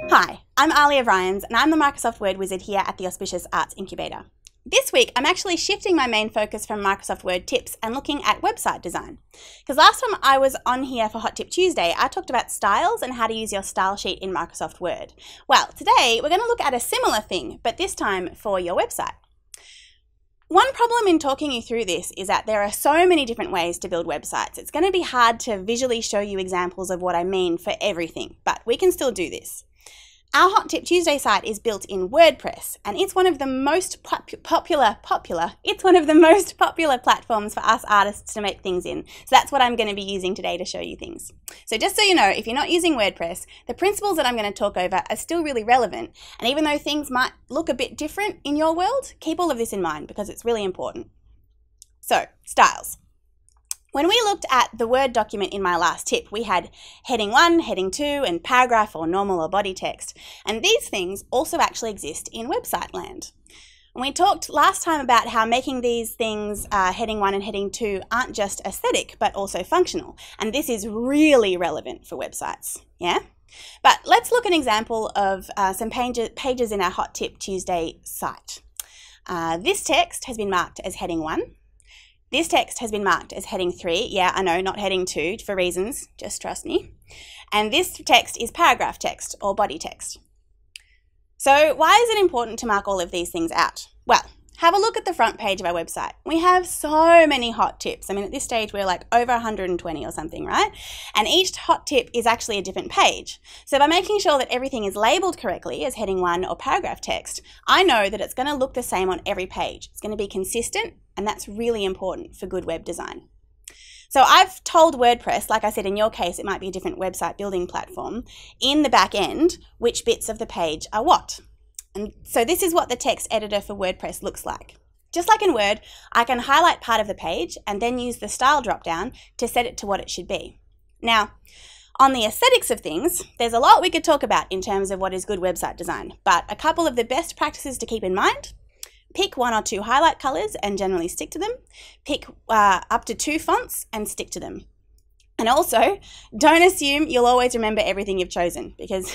Hi, I'm Alia Ryans and I'm the Microsoft Word wizard here at the Auspicious Arts Incubator. This week I'm actually shifting my main focus from Microsoft Word tips and looking at website design. Because last time I was on here for HTipT Tuesday, I talked about styles and how to use your style sheet in Microsoft Word. Well, today we're going to look at a similar thing, but this time for your website. One problem in talking you through this is that there are so many different ways to build websites. It's going to be hard to visually show you examples of what I mean for everything, but we can still do this. Our HTipT Tuesday site is built in WordPress, and it's one of the most popular platforms for us artists to make things in. So that's what I'm going to be using today to show you things. So just so you know, if you're not using WordPress, the principles that I'm going to talk over are still really relevant. And even though things might look a bit different in your world, keep all of this in mind because it's really important. So, styles. When we looked at the Word document in my last tip, we had heading 1, heading 2, and paragraph or normal or body text. And these things also actually exist in website land. And we talked last time about how making these things heading 1 and heading 2 aren't just aesthetic, but also functional. And this is really relevant for websites, yeah? But let's look at an example of some pages in our HTipT Tuesday site. This text has been marked as heading 1. This text has been marked as heading 3. Yeah, I know, not heading 2 for reasons, just trust me. And this text is paragraph text or body text. So why is it important to mark all of these things out? Well, have a look at the front page of our website. We have so many hot tips. I mean, at this stage, we're like over 120 or something, right? And each hot tip is actually a different page. So by making sure that everything is labeled correctly as heading 1 or paragraph text, I know that it's going to look the same on every page. It's going to be consistent, and that's really important for good web design. So I've told WordPress, like I said, in your case, it might be a different website building platform, in the back end, which bits of the page are what. And so this is what the text editor for WordPress looks like. Just like in Word, I can highlight part of the page and then use the style dropdown to set it to what it should be. Now, on the aesthetics of things, there's a lot we could talk about in terms of what is good website design, but a couple of the best practices to keep in mind: pick 1 or 2 highlight colors and generally stick to them. Pick up to 2 fonts and stick to them. And also, don't assume you'll always remember everything you've chosen, because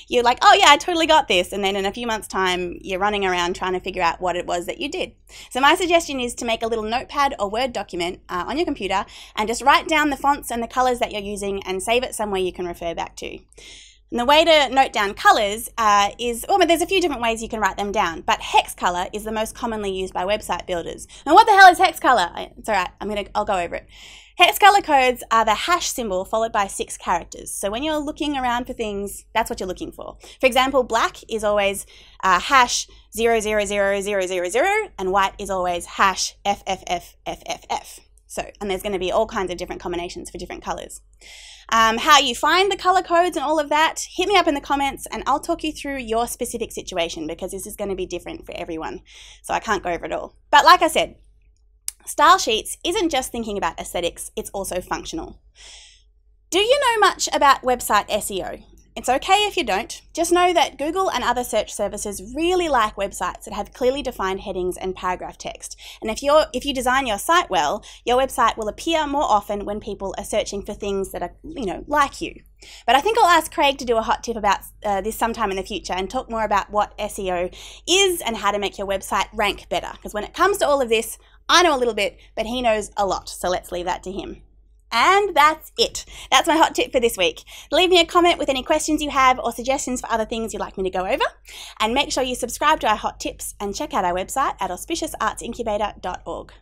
you're like, oh yeah, I totally got this. And then in a few months' time, you're running around trying to figure out what it was that you did. So my suggestion is to make a little notepad or Word document on your computer and just write down the fonts and the colors that you're using and save it somewhere you can refer back to. And the way to note down colors there's a few different ways you can write them down, but hex color is the most commonly used by website builders. And what the hell is hex color? It's all right, I'll go over it. Hex color codes are the hash symbol followed by 6 characters. So when you're looking around for things, that's what you're looking for. For example, black is always hash 000000, and white is always hash FFFFFF. So, and there's going to be all kinds of different combinations for different colors. How you find the color codes and all of that, hit me up in the comments and I'll talk you through your specific situation, because this is going to be different for everyone. So I can't go over it all. But like I said, style sheets isn't just thinking about aesthetics, it's also functional. Do you know much about website SEO? It's okay if you don't. Just know that Google and other search services really like websites that have clearly defined headings and paragraph text. And if you design your site well, your website will appear more often when people are searching for things that are, like you. But I think I'll ask Craig to do a hot tip about this sometime in the future and talk more about what SEO is and how to make your website rank better. Because when it comes to all of this, I know a little bit, but he knows a lot. So let's leave that to him. And that's it. That's my hot tip for this week. Leave me a comment with any questions you have or suggestions for other things you'd like me to go over. And make sure you subscribe to our hot tips and check out our website at auspiciousartsincubator.org.